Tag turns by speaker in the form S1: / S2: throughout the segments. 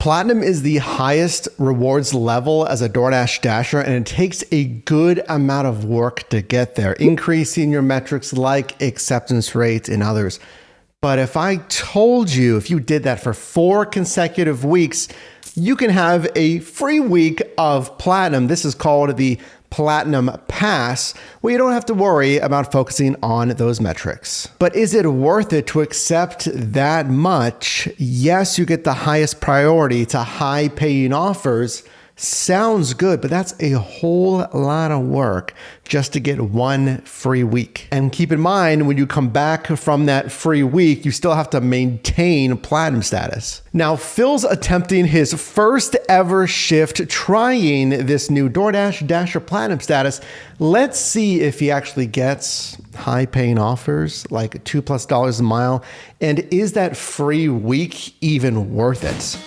S1: Platinum is the highest rewards level as a DoorDash Dasher, and it takes a good amount of work to get there, increasing your metrics like acceptance rates and others. But if I told you, if you did that for 4 consecutive weeks, you can have a free week of Platinum. This is called the Platinum Pass, where you don't have to worry about focusing on those metrics. But is it worth it to accept that much? Yes, you get the highest priority to high paying offers. Sounds good, but that's a whole lot of work just to get 1 free week. And keep in mind, when you come back from that free week, you still have to maintain Platinum status. Now, Phil's attempting his first ever shift trying this new DoorDash Dasher Platinum status. Let's see if he actually gets high paying offers like $2+ a mile. And is that free week even worth it?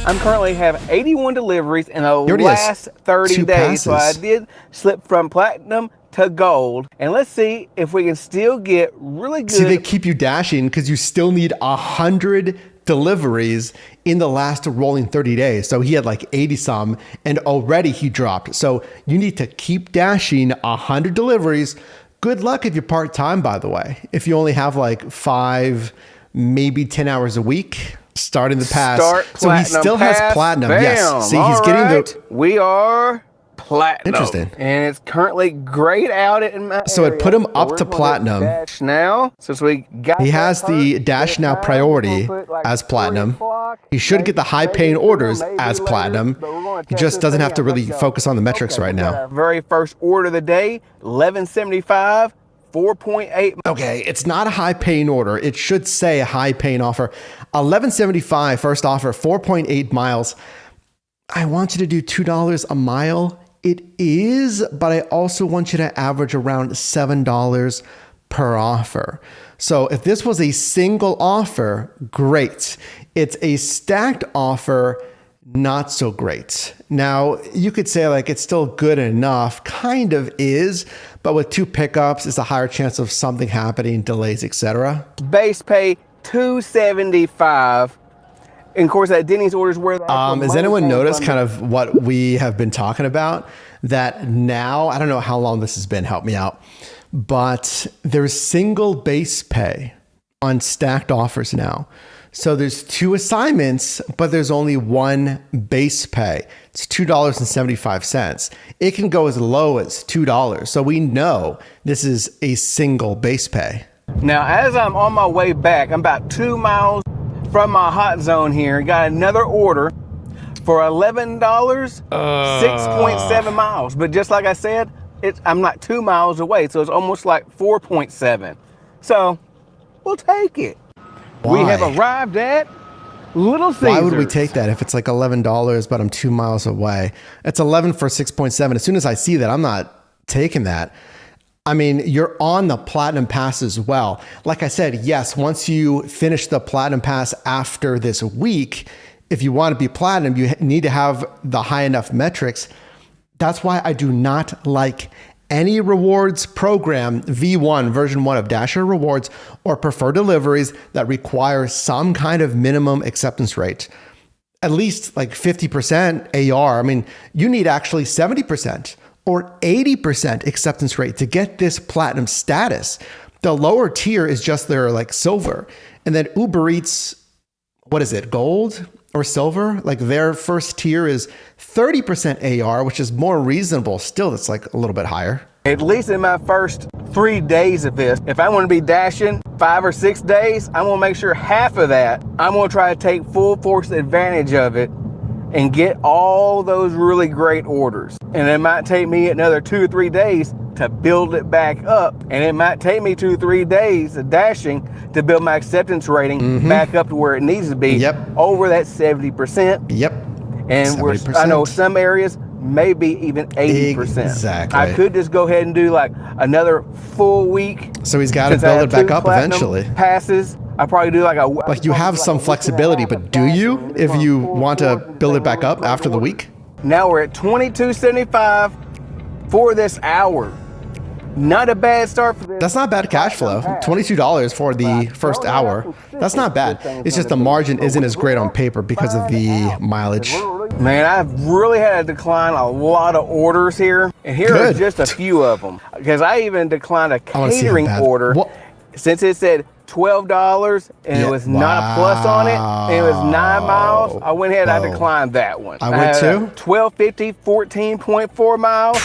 S2: I'm currently have 81 deliveries in the last 30 days. So I did slip from Platinum to Gold. And let's see if we can still get really good.
S1: See, they keep you dashing because you still need 100 deliveries in the last rolling 30 days. So he had like 80 some and already he dropped. So you need to keep dashing 100 deliveries. Good luck if you're part-time, by the way. If you only have like 5, maybe 10 hours a week. Starting the pass. So he still has Platinum.
S2: Bam.
S1: Yes. See, he's getting the...
S2: We are Platinum.
S1: Interesting.
S2: And it's currently grayed out in my
S1: So
S2: area.
S1: it put him up to Platinum.
S2: Dash now, since we got
S1: he has the Dash Now priority as Platinum. He should get the high paying orders as Platinum. He just doesn't have to really focus on the metrics right now.
S2: Very first order of the day, $11.75. 4.8.
S1: Okay, it's not a high paying order. It should say a high paying offer. $11.75 first offer, 4.8 miles. I want you to do $2 a mile. It is, but I also want you to average around $7 per offer. So if this was a single offer, great. It's a stacked offer, not so great. Now, you could say like it's still good enough, kind of is, but with 2 pickups, it's a higher chance of something happening, delays, etc.
S2: Base pay $2.75. And of course, that Denny's orders where
S1: has anyone noticed kind of what we have been talking about? That now, I don't know how long this has been, help me out, but there's single base pay on stacked offers now. So there's 2 assignments, but there's only 1 base pay. It's $2.75. It can go as low as $2. So we know this is a single base pay.
S2: Now, as I'm on my way back, I'm about 2 miles from my hot zone here. Got another order for $11, 6.7 miles. But just like I said, I'm not 2 miles away. So it's almost like 4.7. So we'll take it.
S1: Why?
S2: We have arrived at Little Caesars.
S1: Why would we take that if it's like $11, but I'm 2 miles away? It's 11 for 6.7. As soon as I see that, I'm not taking that. I mean, you're on the Platinum Pass as well. Like I said, yes, once you finish the Platinum Pass after this week, if you want to be Platinum, you need to have the high enough metrics. That's why I do not like any rewards program, V1, version 1 of Dasher rewards, or preferred deliveries that require some kind of minimum acceptance rate. At least like 50% AR. I mean, you need actually 70% or 80% acceptance rate to get this Platinum status. The lower tier is just their like silver. And then Uber Eats, what is it, gold or silver? Like their first tier is 30% AR, which is more reasonable. Still, that's like a little bit higher.
S2: At least in my first 3 days of this, if I want to be dashing 5 or 6 days, I'm going to make sure half of that, I'm going to try to take full force advantage of it and get all those really great orders. And it might take me another 2 or 3 days to build it back up. And it might take me 2 or 3 days of dashing to build my acceptance rating back up to where it needs to be, over that 70%.
S1: Yep.
S2: And I know some areas, maybe even 80%.
S1: Exactly.
S2: I could just go ahead and do like another full week.
S1: So he's got to build it back up eventually.
S2: Passes. I probably do
S1: like you have some flexibility, but do you if you want to build it back up after the week?
S2: Now we're at $22.75 for this hour. Not a bad start for this.
S1: That's not bad cash flow. $22 for the first hour. That's not bad. It's just the margin isn't as great on paper because of the mileage.
S2: Man, I've really had to decline a lot of orders here. And here are just a few of them. Because I even declined a catering order since it said $12 and it was not a plus on it and it was 9 miles. I went ahead and I declined that one.
S1: I would too.
S2: 1250, 14.4 miles.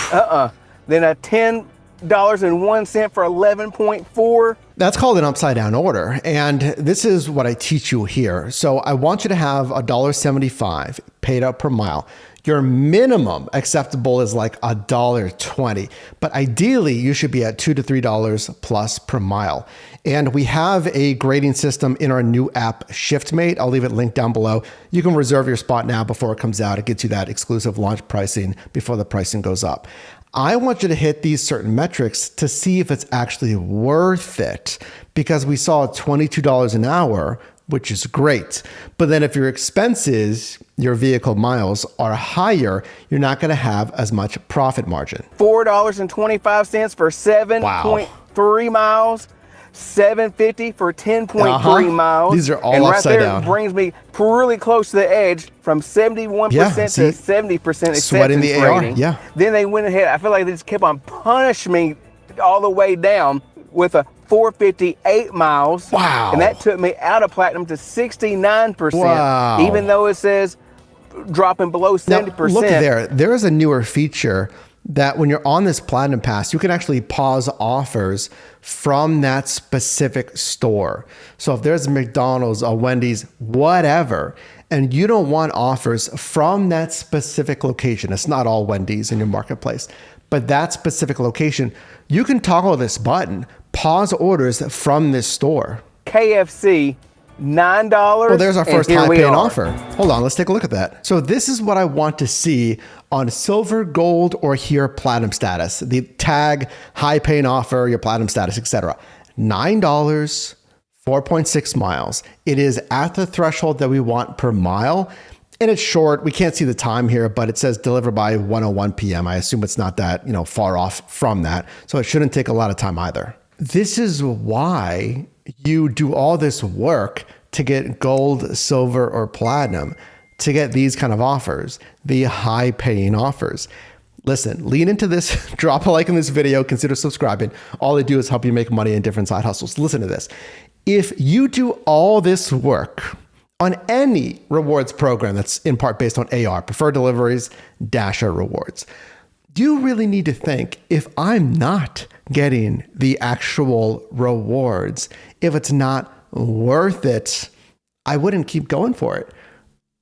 S2: Then a $10.01 for 11.4.
S1: That's called an upside down order. And this is what I teach you here. So I want you to have $1.75 paid out per mile. Your minimum acceptable is like $1.20, but ideally you should be at $2 to $3 plus per mile. And we have a grading system in our new app, ShiftMate. I'll leave it linked down below. You can reserve your spot now before it comes out. It gets you that exclusive launch pricing before the pricing goes up. I want you to hit these certain metrics to see if it's actually worth it, because we saw $22 an hour, which is great. But then if your expenses, your vehicle miles are higher, you're not going to have as much profit margin.
S2: $4.25 for 7.3 miles. $7.50 for 10.3 miles.
S1: These are all
S2: and
S1: upside
S2: right there
S1: down.
S2: Brings me really close to the edge from 71% to 70%
S1: Sweating the
S2: acceptance
S1: AR.
S2: rating.
S1: Yeah.
S2: Then they went ahead. I feel like they just kept on punishing me all the way down with a 458 miles.
S1: Wow.
S2: And that took me out of platinum to 69%.
S1: Wow.
S2: Even though it says dropping below 70%.
S1: Now, look there. There is a newer feature that when you're on this Platinum Pass, you can actually pause offers from that specific store. So if there's a McDonald's, a Wendy's, whatever, and you don't want offers from that specific location, it's not all Wendy's in your marketplace, but that specific location, you can toggle this button, pause orders from this store.
S2: KFC, $9.
S1: Well, there's our first high paying
S2: are.
S1: offer. Hold on, let's take a look at that. So this is what I want to see on silver, gold, or here platinum status. The tag, high paying offer, your platinum status, etc. $9, 4.6 miles. It is at the threshold that we want per mile. And it's short. We can't see the time here, but it says deliver by 1:01 p.m. I assume it's not that, far off from that. So it shouldn't take a lot of time either. This is why you do all this work to get gold, silver, or platinum, to get these kind of offers, the high paying offers. Listen, lean into this, drop a like in this video, consider subscribing. All they do is help you make money in different side hustles. Listen to this. If you do all this work on any rewards program that's in part based on AR, preferred deliveries, Dasher rewards, do you really need to think, if I'm not getting the actual rewards, if it's not worth it, I wouldn't keep going for it.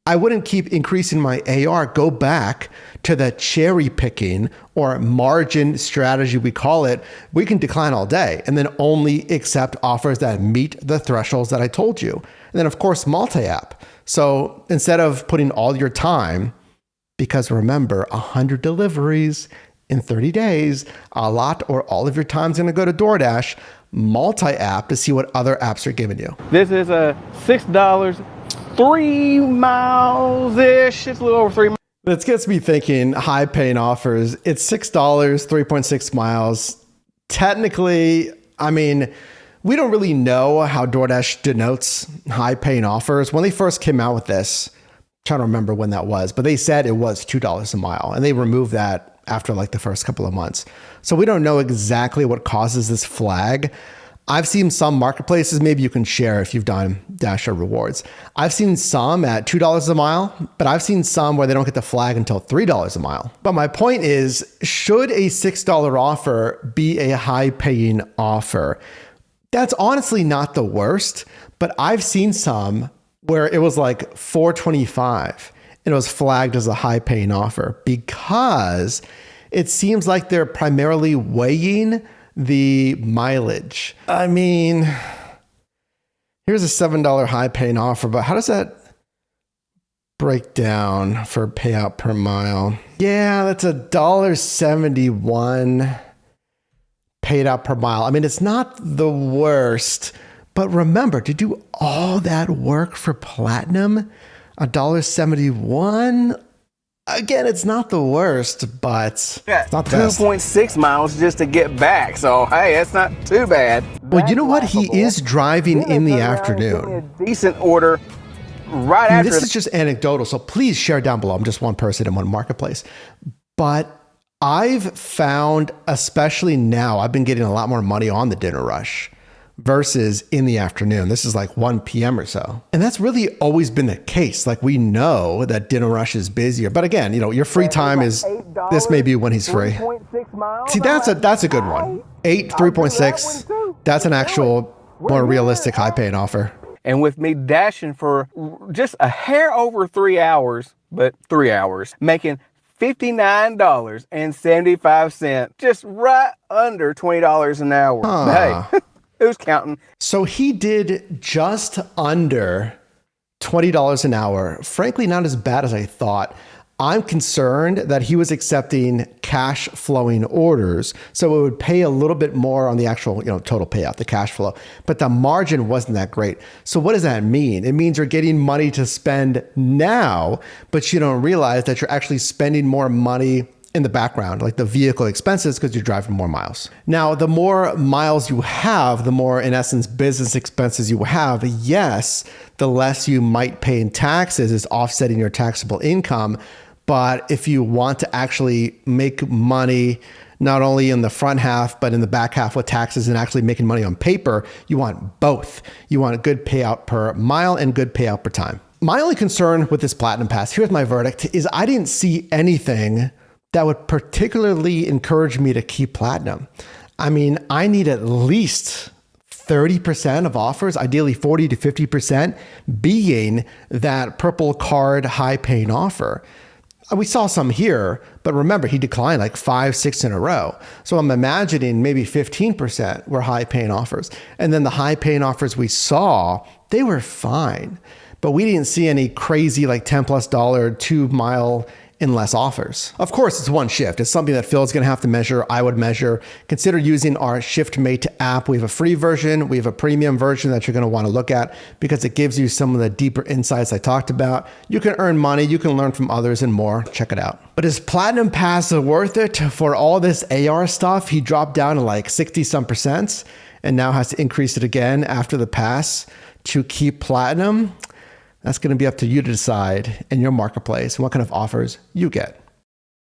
S1: I wouldn't keep increasing my AR, go back to the cherry picking or margin strategy, we call it. We can decline all day and then only accept offers that meet the thresholds that I told you. And then of course, multi-app. So instead of putting all your time, because remember, 100 deliveries in 30 days, a lot or all of your time is going to go to DoorDash, multi-app to see what other apps are giving you.
S2: This is a $6, 3 miles-ish. It's a little over 3 miles.
S1: This gets me thinking, high paying offers. It's $6, 3.6 miles. Technically, we don't really know how DoorDash denotes high paying offers. When they first came out with this, I'm trying to remember when that was, but they said it was $2 a mile, and they removed that after like the first couple of months. So we don't know exactly what causes this flag. I've seen some marketplaces, maybe you can share if you've done Dasher rewards. I've seen some at $2 a mile, but I've seen some where they don't get the flag until $3 a mile. But my point is, should a $6 offer be a high paying offer? That's honestly not the worst, but I've seen some where it was like $4.25 and it was flagged as a high paying offer because it seems like they're primarily weighing the mileage. Here's a $7 high paying offer, but how does that break down for payout per mile? Yeah, that's $1.71 paid out per mile. It's not the worst, but remember to do all that work for platinum, $1.71. Again, it's not the worst, but it's not the best.
S2: 2.6 miles just to get back. So, hey, that's not too bad.
S1: Well, you know what? He is driving in the afternoon.
S2: A decent order right after.
S1: This is just anecdotal, so please share down below. I'm just one person in one marketplace. But I've found, especially now, I've been getting a lot more money on the dinner rush versus in the afternoon. This is like 1 p.m. or so. And that's really always been the case. Like, we know that dinner rush is busier. But again, you know, your free time is, this may be when he's free. See, that's a good one. 3.6. That's an actual more realistic high paying offer.
S2: And with me dashing for just a hair over 3 hours, but 3 hours, making $59.75, just right under $20 an hour. Hey, who's counting?
S1: So he did just under $20 an hour. Frankly, not as bad as I thought. I'm concerned that he was accepting cash flowing orders, so it would pay a little bit more on the actual, total payout, the cash flow, but the margin wasn't that great. So what does that mean? It means you're getting money to spend now, but you don't realize that you're actually spending more money in the background, like the vehicle expenses, because you're driving more miles. Now, the more miles you have, the more, in essence, business expenses you have. Yes, the less you might pay in taxes is offsetting your taxable income. But if you want to actually make money, not only in the front half, but in the back half with taxes and actually making money on paper, you want both. You want a good payout per mile and good payout per time. My only concern with this Platinum Pass, here's my verdict, is I didn't see anything that would particularly encourage me to keep Platinum. I mean, I need at least 30% of offers, ideally 40 to 50%, being that purple card high paying offer. We saw some here, but remember, he declined like 5, 6 in a row. So I'm imagining maybe 15% were high paying offers. And then the high paying offers we saw, they were fine, but we didn't see any crazy like $10+ 2 mile in less offers. Of course, it's one shift. It's something that Phil's gonna have to measure. I would measure. Consider using our ShiftMate app. We have a free version. We have a premium version that you're gonna wanna look at because it gives you some of the deeper insights I talked about. You can earn money, you can learn from others and more. Check it out. But is Platinum Pass worth it for all this AR stuff? He dropped down to like 60 some percent and now has to increase it again after the pass to keep Platinum. That's going to be up to you to decide in your marketplace what kind of offers you get.